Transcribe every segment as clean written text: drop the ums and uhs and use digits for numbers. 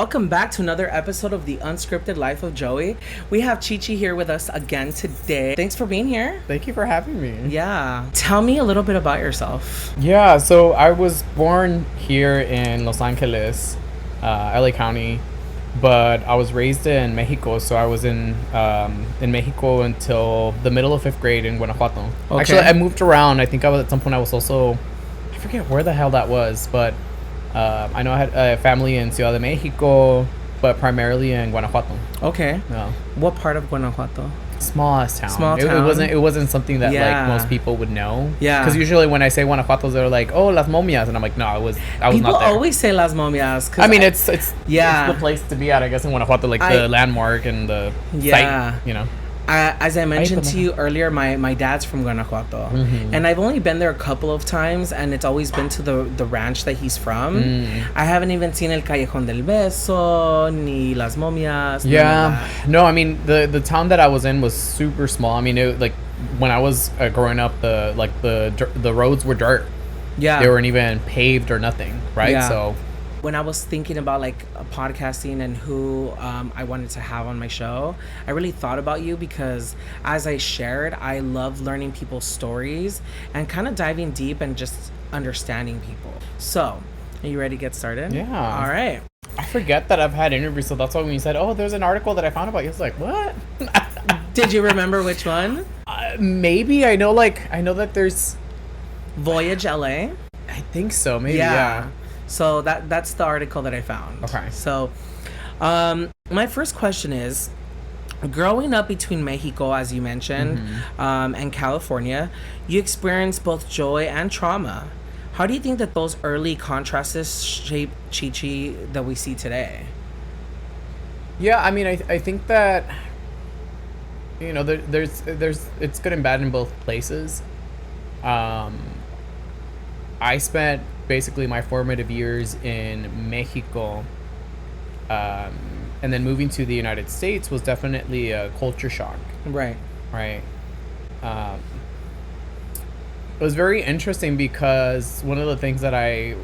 welcome back to another episode of The Unscripted Life of Joey. We have Chichi here with us again today. Thanks for being here. Thank you for having me. Yeah. Tell me a little bit about yourself. Yeah, so I was born here in Los Angeles, LA County, but I was raised in Mexico, so I was in Mexico until the middle of 5th grade in Guanajuato. Okay. Actually, I moved around. I think at some point I was also, I forget where the hell that was, but I know I had a family in Ciudad de Mexico, but primarily in Guanajuato. Okay. Yeah. What part of Guanajuato? Smallest town. Small It town. wasn't something that Yeah. like most people would know. Yeah. Because usually when I say Guanajuato, they're like, "Oh, Las Momias," and I'm like, "No, I was People not there." always say Las Momias. I mean, it's Yeah. it's the place to be at, I guess, in Guanajuato, like the landmark and the Yeah. site, you know. As I mentioned to you earlier, my dad's from Guanajuato, and I've only been there a couple of times, and it's always been to the ranch that he's from. I haven't even seen El Callejón del Beso, ni Las Momias. Yeah, no, I mean the town that I was in was super small. I mean, like when I was growing up, the roads were dirt. Yeah, They weren't even paved or nothing, right? Yeah. So when I was thinking about like podcasting and who I wanted to have on my show, I really thought about you because as I shared, I love learning people's stories and kind of diving deep and just understanding people. So, are you ready to get started? Yeah. All right. I forget that I've had interviews, so that's why when you said, "Oh, there's an article that I found about you," I was like, "What?" Did you remember which one? Maybe I know that there's. Voyage LA? I think so. Maybe yeah. So that's the article that I found. Okay. So, my first question is, growing up between Mexico, as you mentioned, and California, you experienced both joy and trauma. How do you think that those early contrasts shape Chichi that we see today? Yeah, I mean, I think that there's it's good and bad in both places. I spent basically my formative years in Mexico, and then moving to the United States was definitely a culture shock. Right. It was very interesting because one of the things that I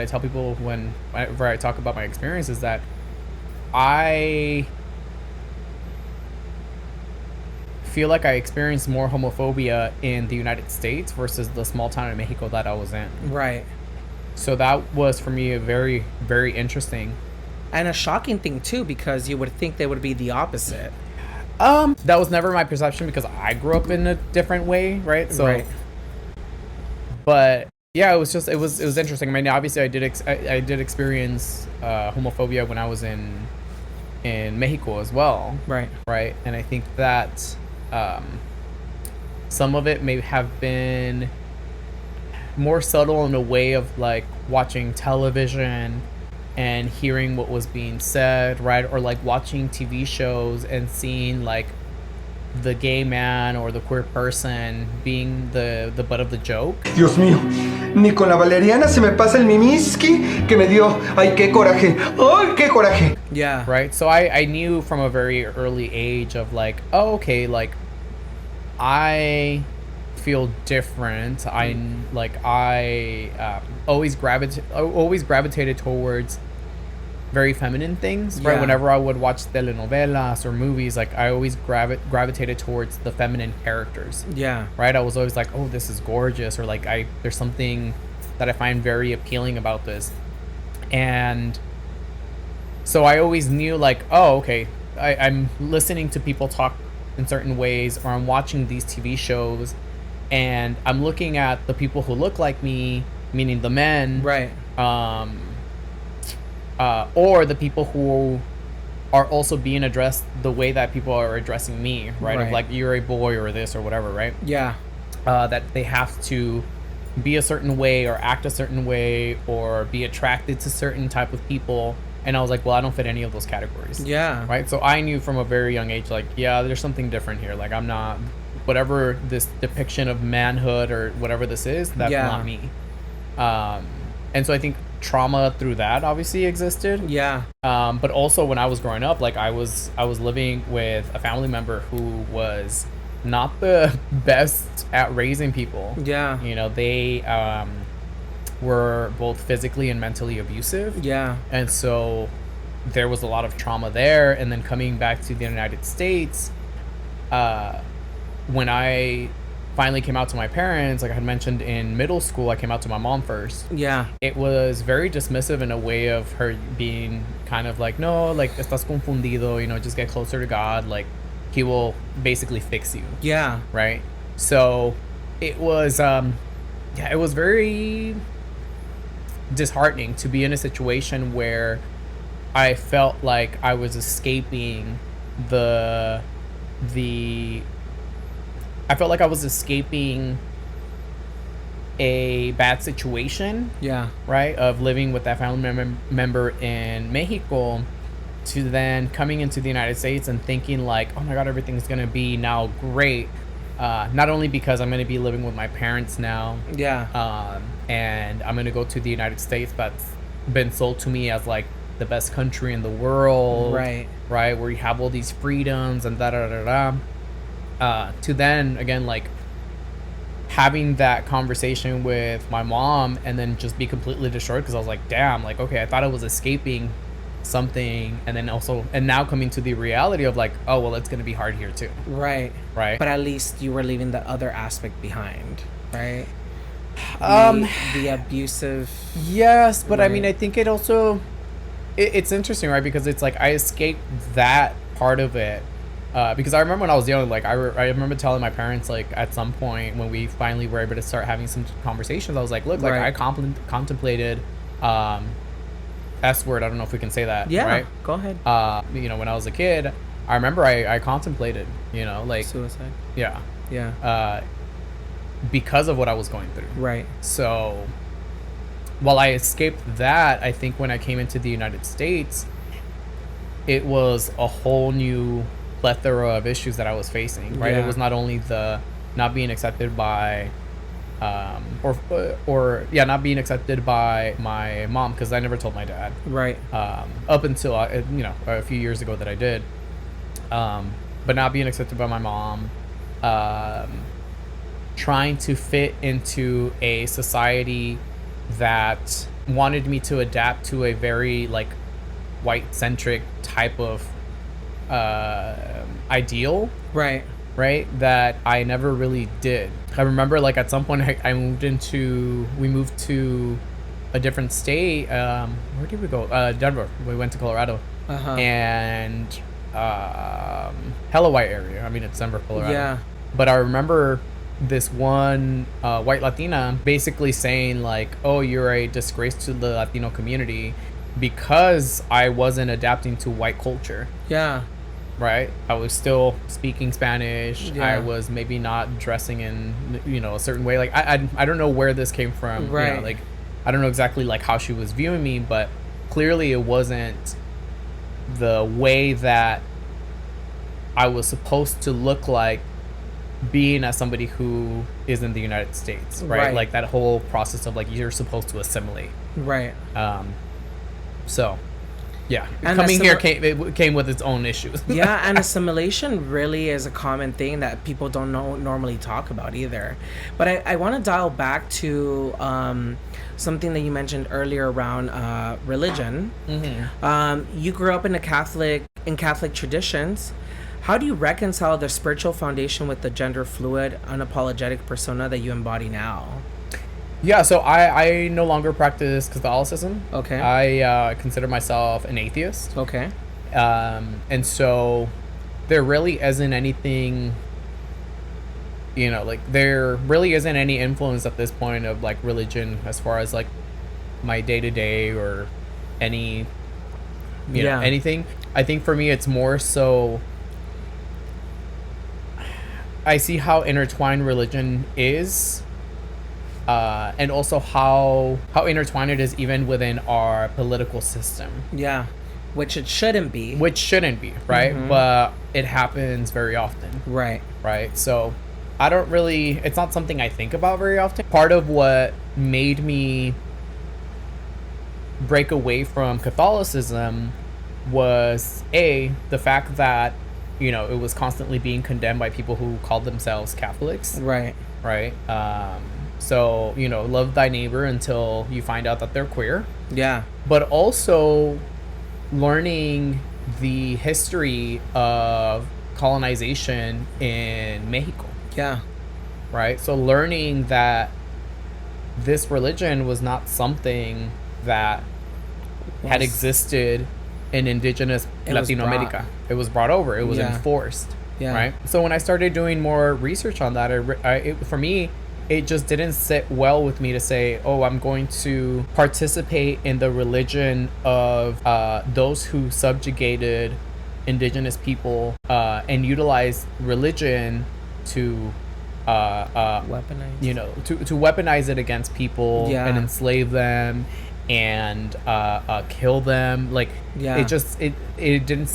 tell people whenever I talk about my experience is that I feel like I experienced more homophobia in the United States versus the small town in Mexico that I was in. Right. So that was for me a very, very interesting. And a shocking thing too, because you would think they would be the opposite. That was never my perception because I grew up in a different way, right? So, Right. But yeah, it was interesting. I mean, obviously, I did experience homophobia when I was in Mexico as well. Right. Right, and I think that some of it may have been more subtle in a way of like watching television and hearing what was being said, right? Or like watching TV shows and seeing like the gay man or the queer person being the butt of the joke. Dios mío, ni con la valeriana se me pasa el mimiski que me dio. Ay, qué coraje. Ay, qué coraje. Yeah. Right. So I knew from a very early age of like, oh, okay, like I feel different. I always gravitated towards very feminine things, right? Yeah. Whenever I would watch telenovelas or movies, like I always gravitated towards the feminine characters. Yeah. Right? I was always like, oh, this is gorgeous, or like there's something that I find very appealing about this. And so I always knew like, oh, okay, I'm listening to people talk in certain ways, or I'm watching these TV shows and I'm looking at the people who look like me, meaning the men, Right. or the people who are also being addressed the way that people are addressing me, right? Right. Of like, you're a boy or this or whatever, right? Yeah. That they have to be a certain way or act a certain way or be attracted to certain type of people. And I was like, well, I don't fit any of those categories. Yeah. Right. So I knew from a very young age, like, yeah, there's something different here. Like, I'm not, whatever this depiction of manhood or whatever this is, that's not me. And so I think trauma through that obviously existed. Yeah. But also when I was growing up, like I was living with a family member who was not the best at raising people. Yeah. You know, they were both physically and mentally abusive. Yeah. And so there was a lot of trauma there. And then coming back to the United States, when I finally came out to my parents, like I had mentioned in middle school, I came out to my mom first. Yeah. It was very dismissive in a way of her being kind of like, no, like, estás confundido, you know, just get closer to God. Like, he will basically fix you. Yeah. Right. So it was, it was very disheartening to be in a situation where I felt like I was escaping I felt like I was escaping a bad situation, Yeah. right? Of living with that family member in Mexico to then coming into the United States and thinking like, oh my God, everything's going to be now great. Not only because I'm going to be living with my parents now, Yeah. and I'm going to go to the United States that's been sold to me as like the best country in the world. Right. Right. Where you have all these freedoms and da da da da. To then again, like having that conversation with my mom and then just be completely destroyed because I was like, damn, like, okay, I thought I was escaping something. And then also, and now coming to the reality of like, oh, well, it's going to be hard here too. Right. Right. But at least you were leaving the other aspect behind, right? The abusive. Yes, but I Right. mean, I think it also, it's interesting, right? Because it's like I escaped that part of it. Because I remember when I was young, like I remember telling my parents, like at some point when we finally were able to start having some conversations, I was like, look, like Right. I contemplated, S word. I don't know if we can say that. Yeah. Right. Go ahead. You know, when I was a kid, I remember I contemplated, you know, like, Suicide. yeah, Yeah. because of what I was going through. Right. So while I escaped that, I think when I came into the United States, it was a whole new plethora of issues that I was facing, right? Yeah. It was not only the not being accepted by not being accepted by my mom, because I never told my dad, Right. up until a few years ago that I did, but not being accepted by my mom, trying to fit into a society that wanted me to adapt to a very like white centric type of ideal, Right. right, that I never really did. I remember like at some point we moved to a different state. Where did we go? Denver. We went to Colorado. Uh-huh. And hella white area. I mean, it's Denver, Colorado. Yeah. But I remember this one white Latina basically saying like, oh, you're a disgrace to the Latino community because I wasn't adapting to white culture. Yeah. Right. I was still speaking Spanish. Yeah. I was maybe not dressing in, a certain way. Like I don't know where this came from. Right. Like I don't know exactly like how she was viewing me, but clearly it wasn't the way that I was supposed to look like being as somebody who is in the United States. Right. Like that whole process of like you're supposed to assimilate. Right. So. Yeah, And coming here came with its own issues. Yeah, and assimilation really is a common thing that people don't normally talk about either. But I want to dial back to something that you mentioned earlier around religion. Mm-hmm. You grew up in Catholic traditions. How do you reconcile the spiritual foundation with the gender fluid, unapologetic persona that you embody now? Yeah, so I no longer practice Catholicism. Okay. I consider myself an atheist. Okay. And so there really isn't anything, like there really isn't any influence at this point of like religion as far as like my day-to-day or any, anything. I think for me it's more so I see how intertwined religion is. And also how intertwined it is even within our political system. Yeah, which it shouldn't be. Which shouldn't be, right? Mm-hmm. But it happens very often. Right. Right? So it's not something I think about very often. Part of what made me break away from Catholicism was the fact that, it was constantly being condemned by people who called themselves Catholics. Right. Right? So, love thy neighbor until you find out that they're queer. Yeah. But also learning the history of colonization in Mexico, Yeah. right? So learning that this religion was not something that had Was- existed in indigenous It was Latino America. brought. It was brought over. It was Yeah. enforced. Yeah. Right. So when I started doing more research on that, for me, it just didn't sit well with me to say, oh, I'm going to participate in the religion of those who subjugated indigenous people and utilize religion to Weaponized. you know, to weaponize it against people Yeah. and enslave them and kill them. Like, Yeah. it didn't.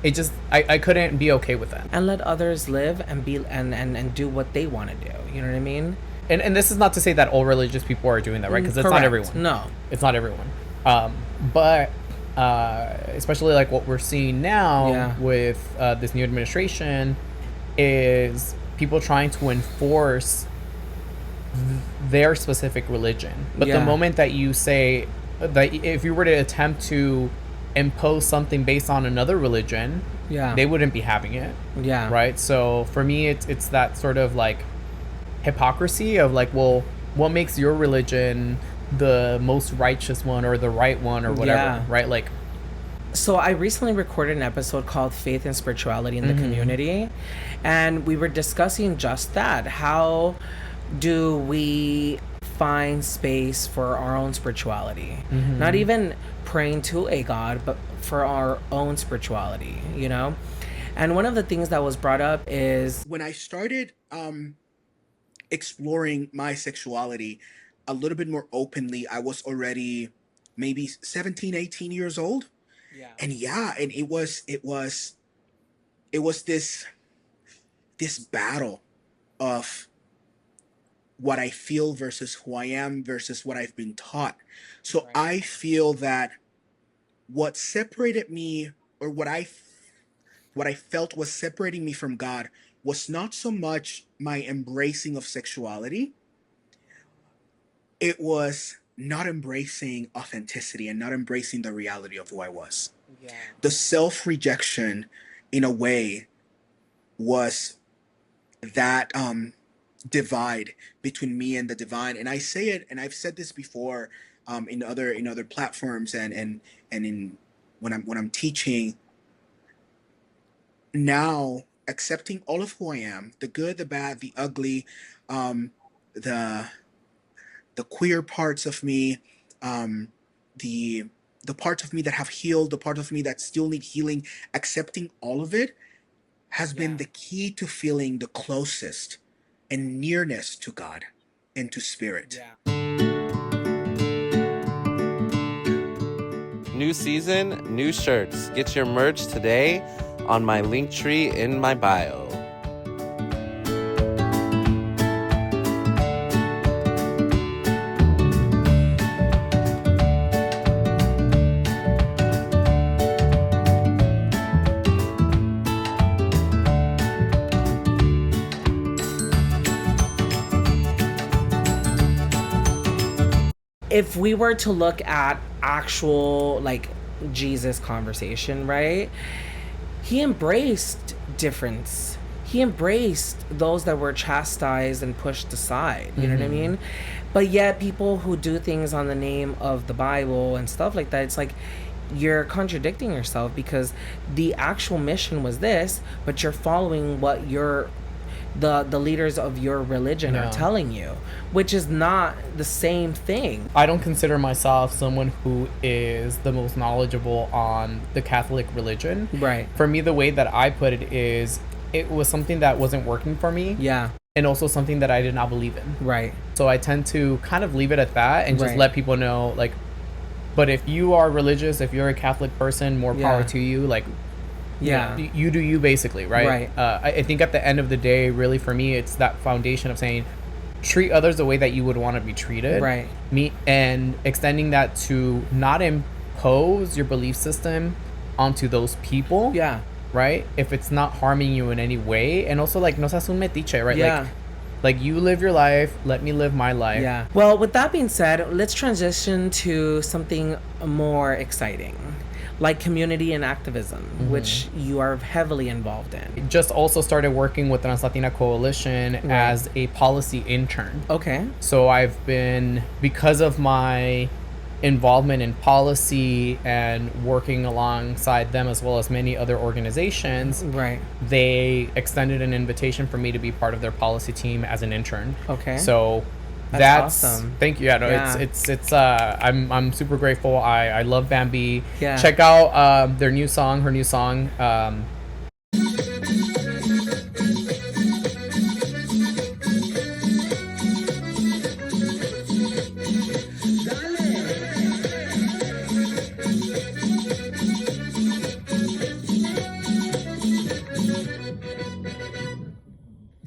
It just I couldn't be okay with that. And let others live and be and do what they want to do. You know what I mean? And this is not to say that all religious people are doing that, right? Because it's not Correct. everyone. No. It's not everyone. But especially like what we're seeing now Yeah. with this new administration is people trying to enforce their specific religion. But the Yeah. moment that you say that if you were to attempt to impose something based on another religion, Yeah. they wouldn't be having it, Yeah. right? So for me, it's that sort of like hypocrisy of like, well, what makes your religion the most righteous one or the right one or whatever, Yeah. right? Like, So I recently recorded an episode called Faith and Spirituality in the Community, and we were discussing just that. How do we find space for our own spirituality? Not even praying to a god, but for our own spirituality, you know? And one of the things that was brought up is when I started exploring my sexuality a little bit more openly, I was already maybe 17, 18 years old. And yeah, and it was this battle of what I feel versus who I am versus what I've been taught. So I feel that what separated me, or what I felt was separating me from God, was not so much my embracing of sexuality. It was not embracing authenticity and not embracing the reality of who I was. The self-rejection, in a way, was that divide between me and the divine. And I say it, and I've said this before in other platforms and in when I'm teaching. Now, accepting all of who I am, the good, the bad, the ugly, the queer parts of me, the parts of me that have healed, the parts of me that still need healing, accepting all of it has been the key to feeling the closest and nearness to God and to spirit. New season, new shirts. Get your merch today on my link tree in my bio. if we were to look at actual like Jesus conversation, right? He embraced difference. He embraced those that were chastised and pushed aside. You know what I mean? But yet people who do things on the name of the Bible and stuff like that, it's like you're contradicting yourself, because the actual mission was this, but you're following what the leaders of your religion are telling you, which is not the same thing. I don't consider myself someone who is the most knowledgeable on the Catholic religion. Right. For me, the way that I put it is, it was something that wasn't working for me. Yeah. And also something that I did not believe in. Right. So I tend to kind of leave it at that and just Right. let people know, like, but if you are religious, if you're a Catholic person, more power Yeah. to you. Like, Yeah. you do you, basically, right? Right. I think at the end of the day, really, for me, it's that foundation of saying, treat others the way that you would want to be treated. Right. And extending that to not impose your belief system onto those people. Yeah. Right? If it's not harming you in any way. And also, like, no seas un metiche, right? Yeah. Like, Like, you live your life, let me live my life. Yeah. Well, with that being said, let's transition to something more exciting, like community and activism, which you are heavily involved in. Just also started working with the Translatina Coalition as a policy intern. Okay. So I've been, because of my involvement in policy and working alongside them as well as many other organizations, Right. they extended an invitation for me to be part of their policy team as an intern. Okay. So That's awesome. Thank you. Yeah, no, Yeah. it's I'm super grateful. I love Bambi. Yeah. Check out her new song.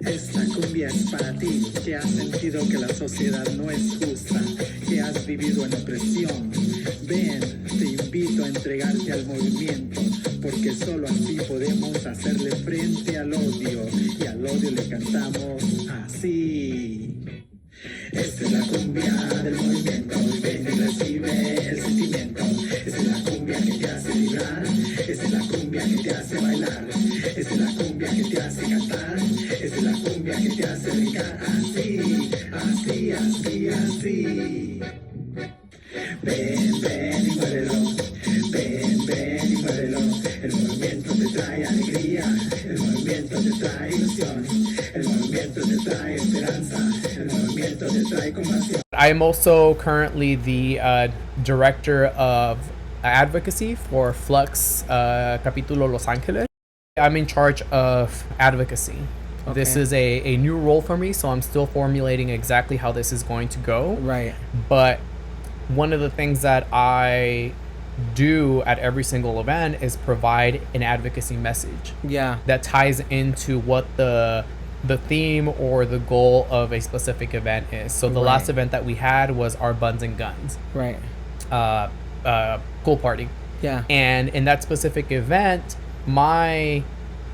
Esta cumbia es para ti, que has sentido que la sociedad no es justa, que has vivido en opresión. Ven, te invito a entregarte al movimiento, porque solo así podemos hacerle frente al odio, y al odio le cantamos así. Esta es la cumbia del movimiento, ven y recibe el sentimiento. Esta es la cumbia que te hace vibrar, esta es la cumbia que te hace bailar, esta es la cumbia que te hace cantar, esta es la cumbia que te hace brincar así, así, así, así. Ven, ven y muévelo, ven y muévelo. El movimiento te trae alegría, el movimiento te trae ilusión, el movimiento te trae esperanza, el movimiento te trae compasión. I'm also currently the director of advocacy for Flux Capítulo Los Angeles. I'm in charge of advocacy. Okay. This is a new role for me, so I'm still formulating exactly how this is going to go. Right. But one of the things that I do at every single event is provide an advocacy message Yeah. that ties into what the theme or the goal of a specific event is. So the last Right. event that we had was our Buns and Guns Right. pool party. Yeah. And in that specific event, my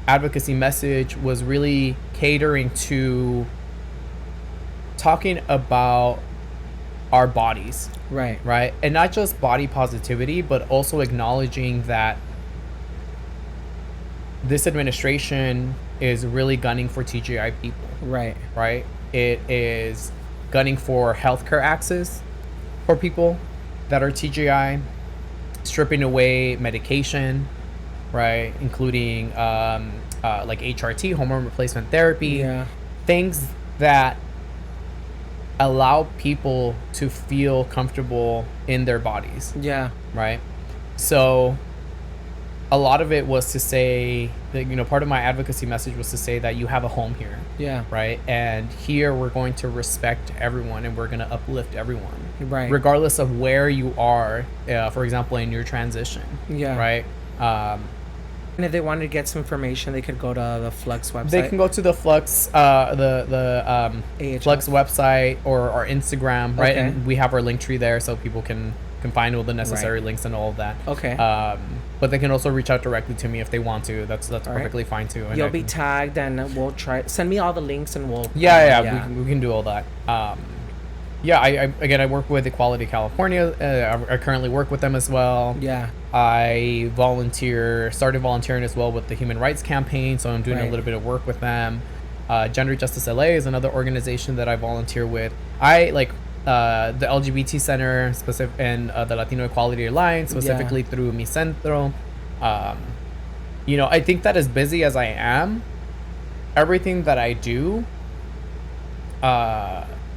advocacy message was really catering to talking about our bodies, Right. right? And not just body positivity, but also acknowledging that this administration is really gunning for TGI people, Right. right? It is gunning for healthcare access for people that are TGI, stripping away medication, right? Including like HRT, hormone replacement therapy, Yeah. things that allow people to feel comfortable in their bodies, Yeah. right? So a lot of it was to say that, you know, part of my advocacy message was to say that you have a home here, Yeah. right? And here we're going to respect everyone and we're going to uplift everyone, Right. regardless of where you are, for example, in your transition, Yeah. right? And if they wanted to get some information, they could go to the Flux website. They can go to the Flux, the AHF. Flux website or our Instagram, right? Okay. And we have our link tree there, so people can find all the necessary links and all of that. Okay. But they can also reach out directly to me if they want to. That's right. perfectly fine too. And You'll I be can- tagged, and we'll try. Send me all the links, and we'll. yeah. We can do all that. Yeah, I work with Equality California. I currently work with them as well. Yeah. I started volunteering as well with the Human Rights Campaign, so I'm doing a Right. little bit of work with them. Gender Justice LA is another organization that I volunteer with. I like the LGBT Center and the Latino Equality Alliance, specifically through Mi Centro. You know, I think that as busy as I am, everything that I do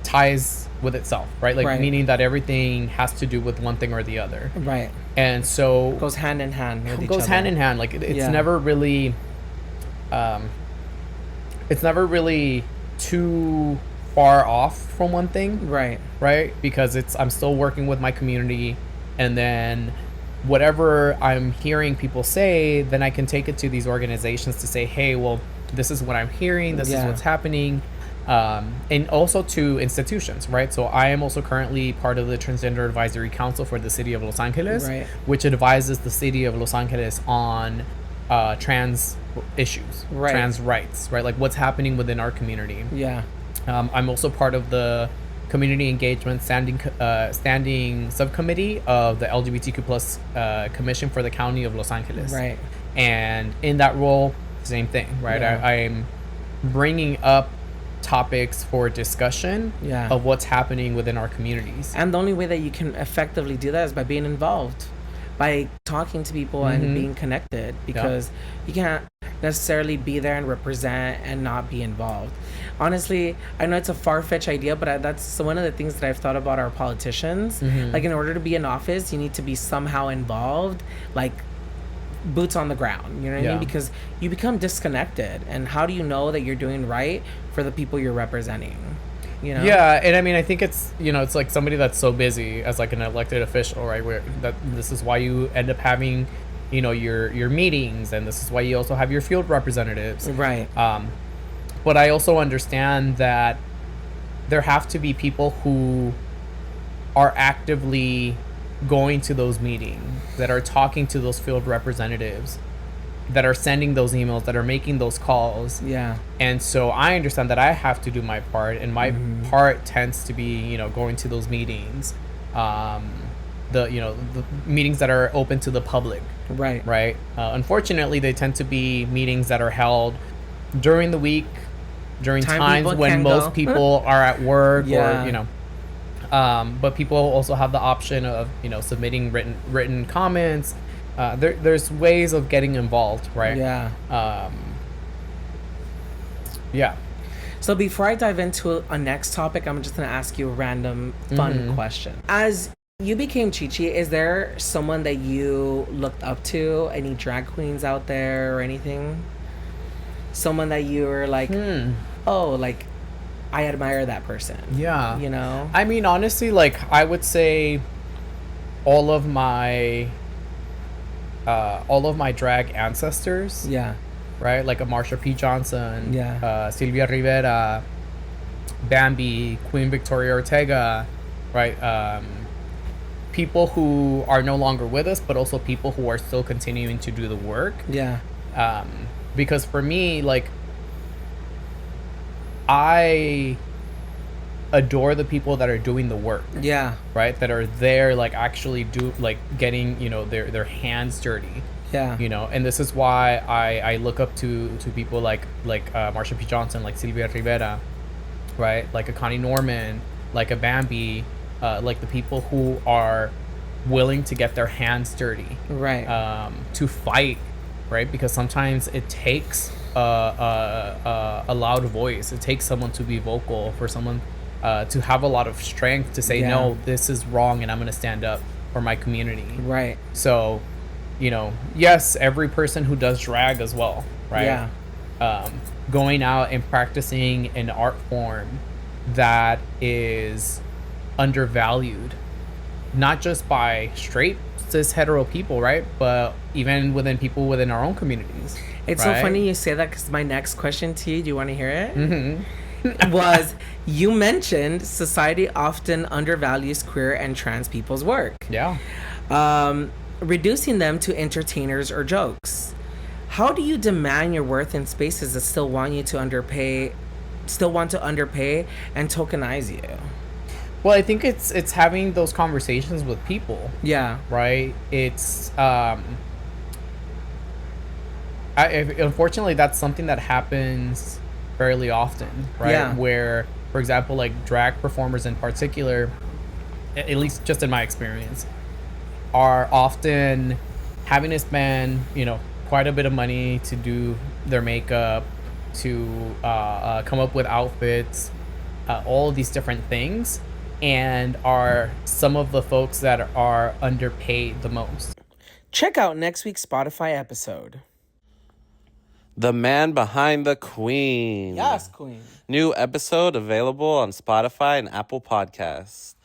ties with itself, right? Like, Right. meaning that everything has to do with one thing or the other. Right. And so Goes hand in hand. With it each goes other. hand in hand. Like, it's Yeah. never really too far off from one thing, Right. right? Because I'm still working with my community, and then whatever I'm hearing people say, then I can take it to these organizations to say, hey, well, this is what I'm hearing, this is Yeah. what's happening. And also to institutions, right? So I am also currently part of the Transgender Advisory Council for the City of Los Angeles, Right. which advises the City of Los Angeles on trans issues, Right. trans rights, right? Like what's happening within our community. Yeah. I'm also part of the community engagement standing subcommittee of the LGBTQ plus commission for the county of Los Angeles. Right. And in that role, same thing, right? Yeah. I'm bringing up topics for discussion Yeah. of what's happening within our communities. And the only way that you can effectively do that is by being involved, by talking to people and being connected, because you can't necessarily be there and represent and not be involved. Honestly, I know it's a far-fetched idea, but that's one of the things that I've thought about our politicians. Like, in order to be in office, you need to be somehow involved, like boots on the ground, you know what I mean? Because you become disconnected, and how do you know that you're doing right for the people you're representing? You know? Yeah, and I mean, I think it's, you know, it's like somebody that's so busy as like an elected official, right? Where that this is why you end up having, you know, your meetings, and this is why you also have your field representatives. Right. But I also understand that there have to be people who are actively going to those meetings, that are talking to those field representatives, that are sending those emails, that are making those calls. Yeah. And so I understand that I have to do my part, and my part tends to be, you know, going to those meetings, the meetings that are open to the public. Right. Right. Unfortunately, they tend to be meetings that are held during the week, during times people when can most go. people are at work, Yeah. or, you know. But people also have the option of, you know, submitting written comments. There's ways of getting involved, right? Yeah. Yeah. So before I dive into a next topic, I'm just going to ask you a random fun question. As you became Chi-Chi, is there someone that you looked up to? Any drag queens out there or anything? Someone that you were like, oh, like, I admire that person. Yeah. You know? I mean, honestly, like, I would say all of my drag ancestors, Yeah. right? Like a Marsha P. Johnson, Yeah. Sylvia Rivera, Bambi, Queen Victoria Ortega, right? People who are no longer with us, but also people who are still continuing to do the work. Yeah. Because for me, like, I adore the people that are doing the work, Yeah. right? That are there, like, actually getting, you know, their hands dirty. Yeah. You know, and this is why I look up to people like Marsha P. Johnson, like Sylvia Rivera, right? Like a Connie Norman, like a Bambi, like the people who are willing to get their hands dirty, Right. to fight, right? Because sometimes it takes a loud voice. It takes someone to be vocal, for someone to have a lot of strength to say, Yeah. no, this is wrong, and I'm going to stand up for my community. Right. So, you know, yes, every person who does drag as well, right? Yeah. Going out and practicing an art form that is undervalued, not just by straight cis hetero people, right? But even within people within our own communities. It's right? so funny you say that, because my next question to you, do you want to hear it? Mm-hmm. Was, you mentioned society often undervalues queer and trans people's work. Yeah. Reducing them to entertainers or jokes. How do you demand your worth in spaces that still want to underpay and tokenize you? Well, I think it's having those conversations with people, Yeah. right? It's unfortunately, that's something that happens fairly often, right? Yeah. Where, for example, like drag performers in particular, at least just in my experience, are often having to spend, you know, quite a bit of money to do their makeup, to come up with outfits, all of these different things, and are some of the folks that are underpaid the most. Check out next week's Spotify episode. The man behind the queen. Yes, queen. New episode available on Spotify and Apple Podcasts.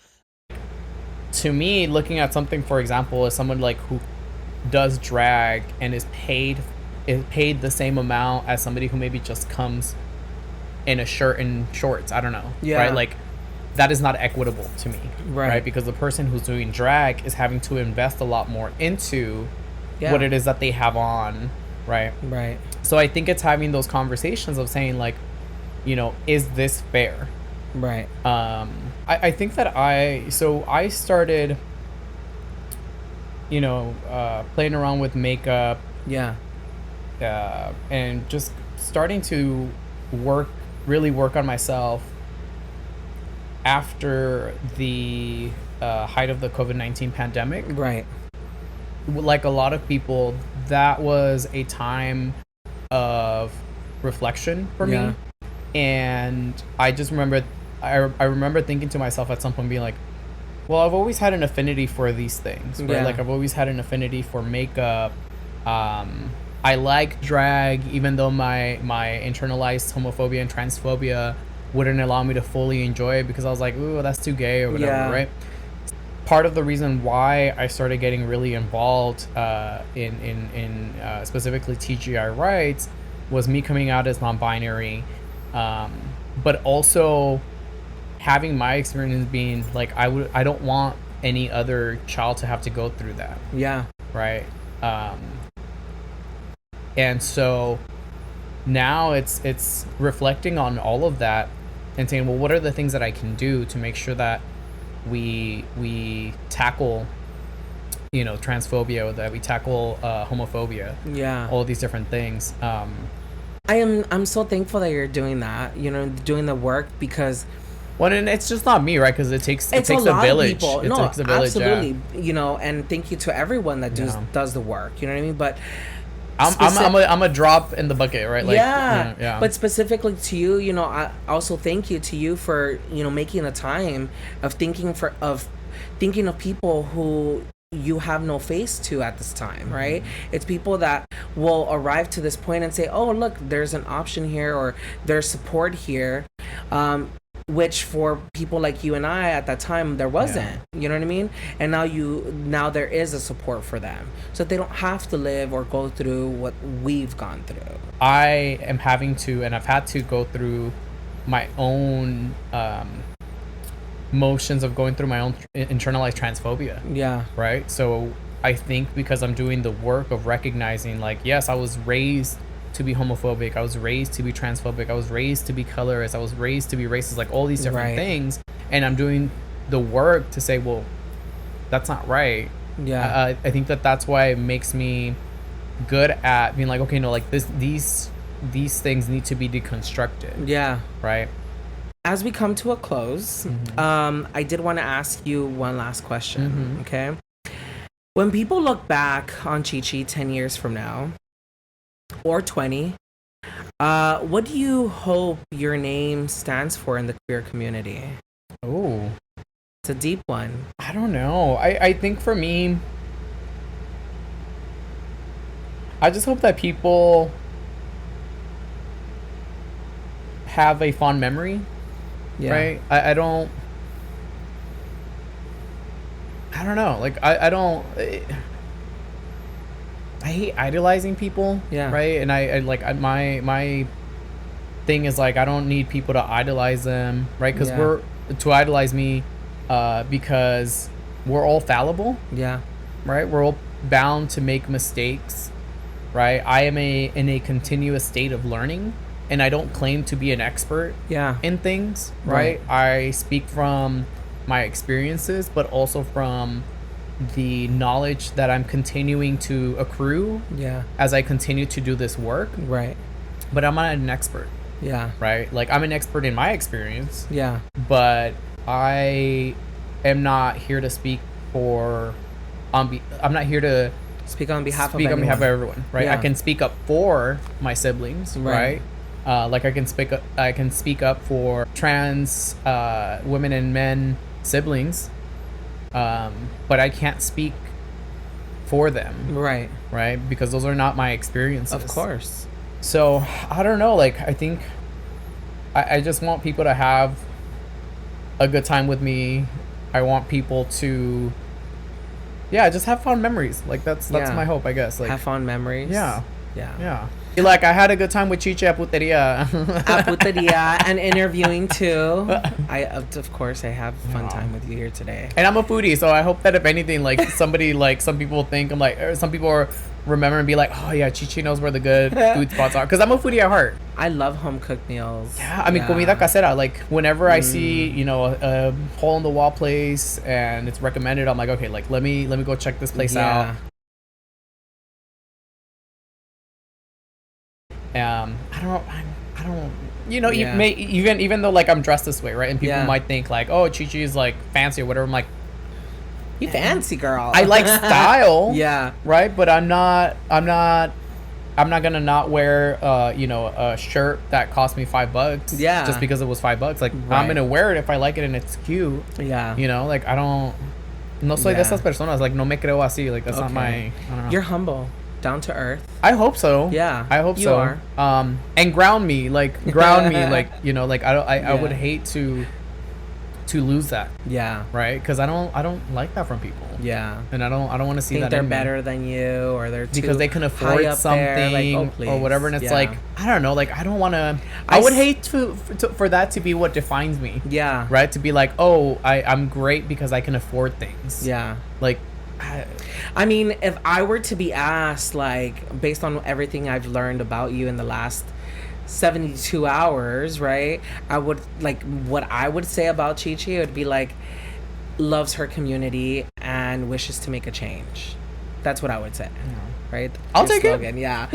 To me, looking at something, for example, as someone like who does drag and is paid the same amount as somebody who maybe just comes in a shirt and shorts, I don't know, Yeah. right? Like, that is not equitable to me, Right. Because the person who's doing drag is having to invest a lot more into Yeah. what it is that they have on, right? Right. So I think it's having those conversations of saying, like, is this fair? Right. I think that I started, playing around with makeup, Yeah. and just starting to really work on myself after the height of the COVID-19 pandemic. Right. Like a lot of people, that was a time of reflection for Yeah. me. And I just remember, I remember thinking to myself at some point, being like, well, I've always had an affinity for these things, right? Yeah. Like I've always had an affinity for makeup. I like drag, even though my internalized homophobia and transphobia wouldn't allow me to fully enjoy it, because I was like, ooh, that's too gay or whatever, Yeah. right? Part of the reason why I started getting really involved in specifically TGI rights was me coming out as non-binary, but also having my experience being like, I don't want any other child to have to go through that, Yeah. right? And so now it's reflecting on all of that and saying, well, what are the things that I can do to make sure that we tackle, transphobia, that we tackle homophobia, Yeah. all these different things. I'm so thankful that you're doing that, doing the work, because Well, and it's just not me, right? Because it takes it's a a lot village. of people. It No, takes a village. absolutely. And thank you to everyone that Yeah. does the work. You know what I mean? But I'm a drop in the bucket, right? Like, yeah. But specifically to you, I also thank you to you for making a time of thinking of people who you have no face to at this time, right? It's people that will arrive to this point and say, oh, look, there's an option here, or there's support here, which for people like you and I at that time there wasn't. You know what I mean? And now there is a support for them, so they don't have to live or go through what we've gone through. I am having to, and I've had to go through my own motions of going through my own internalized transphobia. Yeah. Right? So I think because I'm doing the work of recognizing, like, yes, I was raised to be homophobic, I was raised to be transphobic, I was raised to be colorist, I was raised to be racist, like all these different Right. things, and I'm doing the work to say, well, that's not right. Yeah. I think that's why it makes me good at being like, okay, no, like these things need to be deconstructed, Yeah. right? As we come to a close, I did want to ask you one last question. Okay. When people look back on Chi Chi 10 years from now, or 20, what do you hope your name stands for in the queer community? Oh, It's a deep one. I don't know. I think for me, I just hope that people have a fond memory, Yeah. right? I don't know. Like, I don't. I hate idolizing people. Yeah. Right. And my thing is, like, I don't need people to idolize them. Right. Because Yeah. to idolize me, because we're all fallible. Yeah. Right. We're all bound to make mistakes. Right. I am in a continuous state of learning, and I don't claim to be an expert Yeah. in things. Right. I speak from my experiences, but also from the knowledge that I'm continuing to accrue Yeah. as I continue to do this work. Right. But I'm not an expert, Yeah. right? Like, I'm an expert in my experience, Yeah. but I am not here to speak for I'm not here to Speak on behalf speak of on behalf of anyone. everyone, right? Yeah. I can speak up for my siblings, Right. right? Like, I can speak up for trans women and men siblings, but I can't speak for them, Right. right? Because those are not my experiences. Of course. So I don't know. Like, I think I just want people to have a good time with me. I want people to, just have fun memories. Like, that's Yeah. my hope, I guess. Like, Have fond memories. Yeah. Yeah. yeah. Like, I had a good time with Chiche at Puteria. At Puteria and interviewing too. Of course, I have fun time with you here today. And I'm a foodie, so I hope that if anything, like somebody, like some people think I'm like, or some people are remember and be like, oh yeah, Chichi knows where the good food spots are, because I'm a foodie at heart. I love home cooked meals. Yeah, I mean, comida casera. Like whenever I see, you know, a hole in the wall place and it's recommended, I'm like, okay, like let me go check this place out. I don't, you know, even though like I'm dressed this way, right? And people might think like, oh, Chichi is like fancy or whatever. I'm like, you fancy girl. I like style. Yeah. Right. But I'm not gonna not wear, you know, a shirt that cost me $5. Yeah. Just because it was $5. Like I'm gonna wear it if I like it and it's cute. Yeah. You know, like I don't. No soy de esas personas. Like no me creo así. Like that's not my. I don't know. You're humble. Down to earth. I hope so. Yeah, I hope you so. are. And ground me, like like, you know, like I would hate to lose that. Yeah. Right? Because I don't like that from people. Yeah. And I don't want to see think that they're in me. better than you, or they're too because they can high afford up something there, like, oh, or whatever, and it's like, I don't know, like I don't want to. I would s- hate for that to be what defines me. Yeah. Right? To be like, oh, I'm great because I can afford things. Yeah. Like. I mean, if I were to be asked, like, based on everything I've learned about you in the last 72 hours, right? I would, like, what I would say about Chichi would be, like, loves her community and wishes to make a change. That's what I would say, right? I'll Your take slogan, yeah.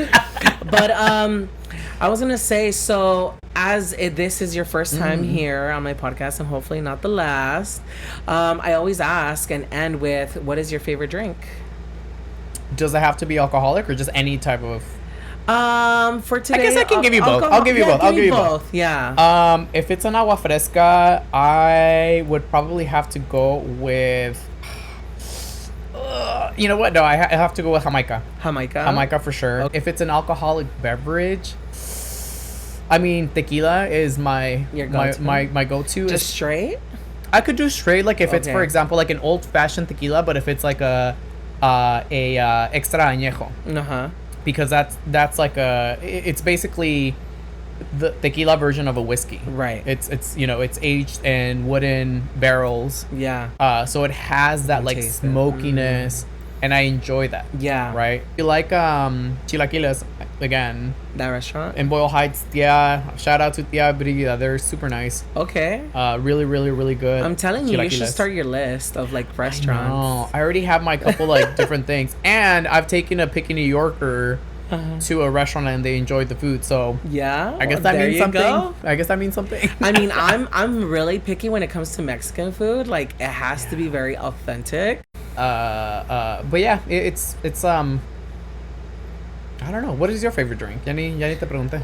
But, I was going to say, so as this is your first time here on my podcast and hopefully not the last, I always ask and end with, what is your favorite drink? Does it have to be alcoholic or just any type of? For today, I guess I can give you both. I'll give you both. I'll give you both. Yeah. If it's an agua fresca, I would probably have to go with. You know what? No, I have to go with Jamaica. Jamaica for sure. Okay. If it's an alcoholic beverage, I mean tequila is my go-to. Just straight? I could do straight, like if it's, Okay. for example, like an old-fashioned tequila, but if it's like a extra añejo, Uh-huh. because that's like it's basically the tequila version of a whiskey. Right. It's you know, it's aged in wooden barrels. Yeah. So it has that like taste it. smokiness, and I enjoy that. Yeah. Right. You like chilaquiles again That restaurant? in Boyle Heights? Tia, shout out to Tia Brigida. They're super nice. Okay. Really, really, really good. I'm telling you, you should chilaquiles. start your list of like restaurants. No, I already have my couple like different things, and I've taken a picky New Yorker to a restaurant and they enjoyed the food. So Yeah. I guess that there means you something. go. I guess that means something. I mean, I'm really picky when it comes to Mexican food. Like, it has to be very authentic. But yeah, it's I don't know. What is your favorite drink? Ya ni te pregunté.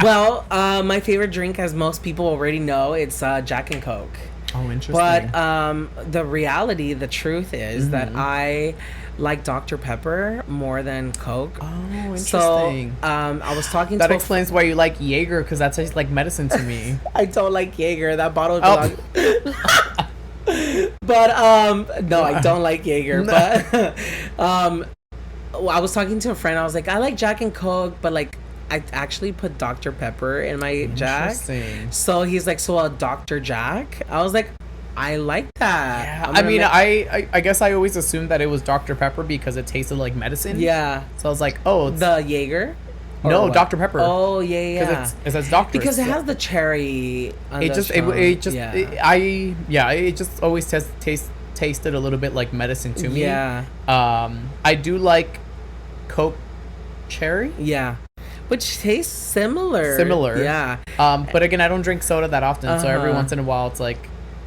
Well, my favorite drink, as most people already know, it's Jack and Coke. Oh, interesting. But the reality, the truth is that I like Dr. Pepper more than Coke. Oh, interesting. So I was talking that to explains why you like Jaeger, because that tastes like medicine to me. I don't like Jaeger. That bottle. Oh. But no, I don't like Jaeger. But I was talking to a friend. I was like, I like Jack and Coke, but like I actually put Dr. Pepper in my Jack. Interesting. So he's like, so a Dr. Jack? I was like, I like that. Yeah, I'm I gonna mean, make- I guess I always assumed that it was Dr. Pepper because it tasted like medicine. Yeah. So I was like, oh, it's, The Jaeger? Or no, what? Dr. Pepper. Oh, yeah. Because it says doctor. Because it has the cherry. On It the just, strong- it just, yeah. it just always tasted a little bit like medicine to me. Yeah. I do like Coke cherry. Yeah. Which tastes similar. Similar. Yeah. But again, I don't drink soda that often, so every Uh-huh. once in a while, it's like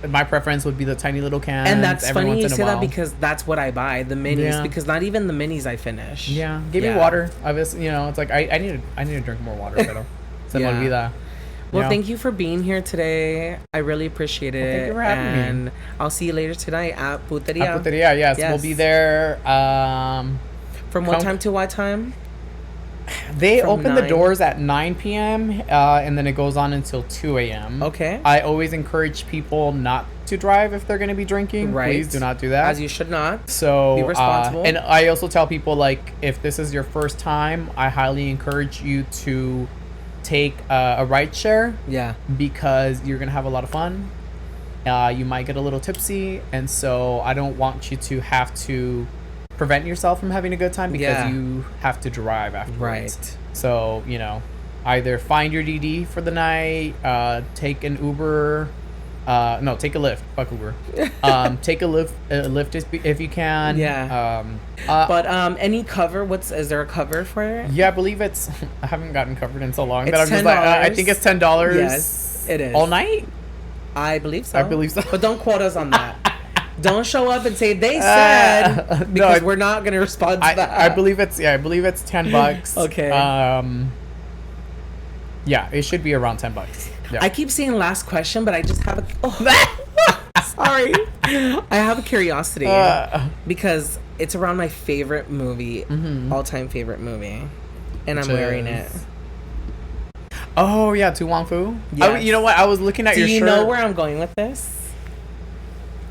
my preference would be the tiny little cans. And that's every funny once you in a say that while. because that's what I buy, the minis. Yeah. Because not even the minis I finish. Yeah, give me water. Obviously, you know, it's like I need to drink more water, pero se me Yeah. olvida. Well, Yeah. thank you for being here today. I really appreciate it. thank you for having me. And I'll see you later tonight at Puteria. Puteria, yes, Yes. we'll be there. From what Come- time to what time? They From open the 9? doors at 9 p.m. And then it goes on until 2 a.m. Okay. I always encourage people not to drive if they're going to be drinking. Right. Please do not do that. As you should not. So Be responsible. and I also tell people, like, if this is your first time, I highly encourage you to take a ride share Yeah. because you're gonna have a lot of fun. You might get a little tipsy, and so I don't want you to have to prevent yourself from having a good time because Yeah. you have to drive afterwards. Right. So, you know, either find your DD for the night, take an Uber. No, take a Lyft. Fuck Uber. Take a Lyft if you can. Yeah. But any cover? Is there a cover for it? Yeah, I believe it's. I haven't gotten covered in so long, It's but I'm just like, I $10. think it's $10. Yes, it is. All night. I believe so. I believe so. But don't quote us on that. Don't show up and say they said No, because we're not gonna respond to that. I believe it's $10. Okay. Yeah, it should be around $10. Yeah. I keep saying last question, but I just have a. Oh, sorry. I have a curiosity because it's around my favorite movie, all-time favorite movie, and I'm wearing it. Oh yeah, To Wong Fu. Yes. You know what? I was looking at Do your you shirt know where I'm going with this?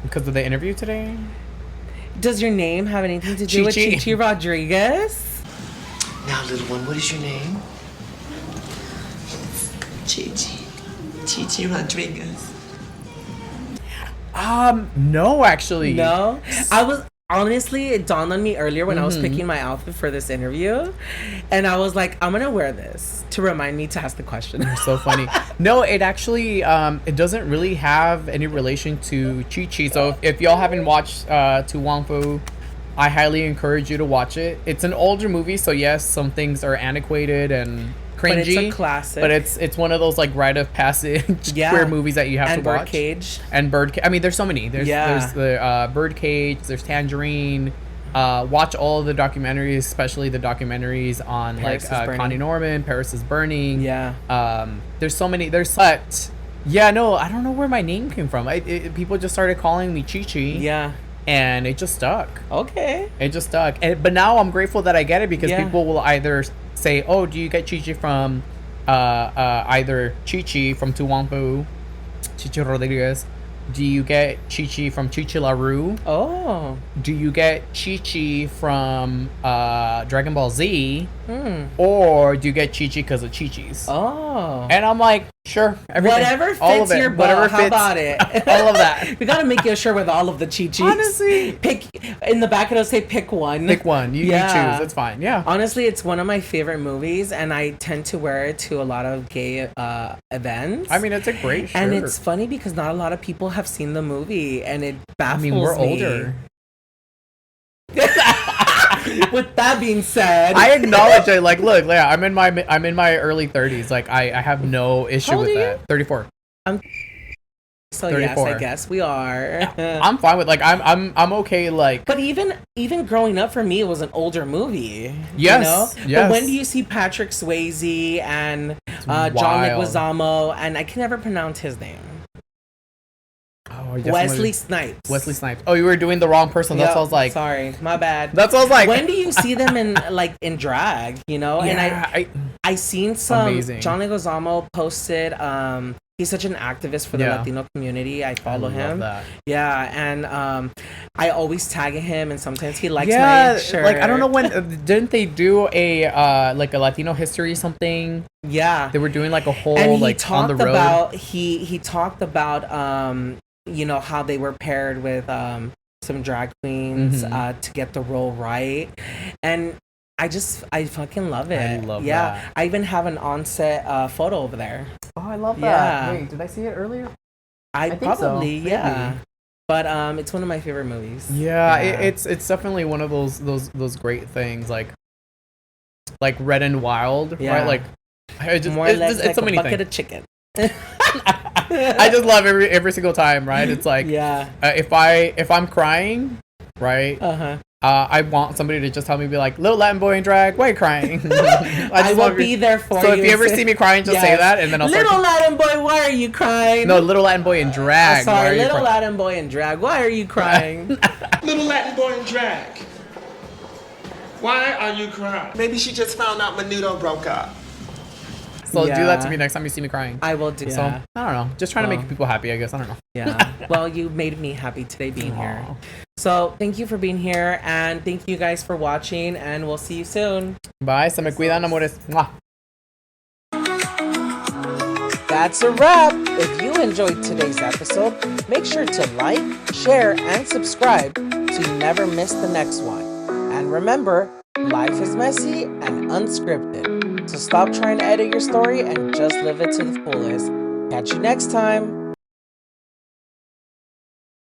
because of the interview today. Does your name have anything to do with Chi-Chi. Chi-Chi Rodriguez? Now, little one, what is your name? Chi-Chi. Chi-Chi Rodriguez. No, actually. No, I was honestly. It dawned on me earlier when I was picking my outfit for this interview, and I was like, I'm gonna wear this to remind me to ask the question. So funny. No, it actually it doesn't really have any relation to Chi Chi. So if y'all haven't watched To Wong Fu, I highly encourage you to watch it. It's an older movie, so yes, some things are antiquated and cringy. But it's a classic. But it's one of those like rite of passage queer movies that you have and to watch. Birdcage. And Birdcage. I mean, there's so many. There's the Birdcage. There's Tangerine. Watch all of the documentaries, especially the documentaries on Paris is like Burning. Connie Norman, Paris is Burning. Yeah. There's so many. But yeah, no, I don't know where my name came from. People just started calling me Chi Chi. Yeah. And it just stuck. Okay. It just stuck. But now I'm grateful that I get it because Yeah. people will either say, "Oh, do you get Chi Chi from either Chi Chi from Tu Wong Fu, Chi Chi Rodriguez? Do you get Chi Chi from Chi Chi LaRue? Oh. Do you get Chi Chi from Dragon Ball Z? Hmm. Or do you get Chi Chi because of Chi Chi's?" Oh. And I'm like, sure, everything, Whatever all of fits it, your boat. whatever How fits, about it? all of that. We gotta make you a shirt with all of the Chi-Chis. Honestly. Pick in the back it'll say pick one. Pick one. You Yeah. choose. It's fine. Yeah. Honestly, it's one of my favorite movies, and I tend to wear it to a lot of gay events. I mean, it's a great shirt. and it's funny because not a lot of people have seen the movie, and it baffles me. we're older. With that being said, I acknowledge it. Like, look, yeah, I'm in my early 30s. Like, I have no issue How old with are that. 34. so yes, 34. I guess we are. I'm fine with like I'm okay. Like, But even growing up for me, it was an older movie. Yes, You know? yes. But when do you see Patrick Swayze and John wild. Leguizamo, and I can never pronounce his name, oh, I definitely- Wesley Snipes. Wesley Snipes. Oh, you were doing the wrong person. That's Yep, what I was like. sorry, my bad. That's what I was like. When do you see them in drag? You know, and I seen some. Amazing. John Leguizamo posted. He's such an activist for the Yeah. Latino community. I follow love him. that. Yeah, and I always tag him, and sometimes he likes Yeah, my shirt. like I don't know when didn't they do a like a Latino history something? Yeah, They were doing like a whole and he like on talked the road. about he talked about you know how they were paired with some drag queens Mhm. to get the role right, and I fucking love it. I love yeah, that. I even have an on-set photo over there. Oh, I love that. that. Wait, did I see it earlier? I think so, probably yeah, maybe. but it's one of my favorite movies. Yeah, it's definitely one of those great things like Red and Wild, Yeah. right? Like I just More it's, or less it's like so a many bucket things. of chicken. I just love every single time, right? It's like Yeah. if I'm crying, right? Uh-huh. I want somebody to just tell me, be like, "Little Latin boy in drag, why are you crying?" I will love be there for you. So if you ever see me crying, just say Yes. that, and then I'll Little start. Latin boy, why are you crying? No, Little Latin boy in drag. why are Sorry, you little crying? Latin boy in drag. Why are you crying? Little Latin boy in drag. Why are you crying? Maybe she just found out Menudo broke up. So do that to Yeah. me next time you see me crying. I will do. So I don't know. Just trying to make people happy, I guess. I don't know. Yeah. Well, you made me happy today being here. Aw. So thank you for being here, and thank you guys for watching, and we'll see you soon. Bye. Se me cuidan, amores. Mwah. That's a wrap. If you enjoyed today's episode, make sure to like, share, and subscribe so you never miss the next one. And remember, life is messy and unscripted. So stop trying to edit your story and just live it to the fullest. Catch you next time.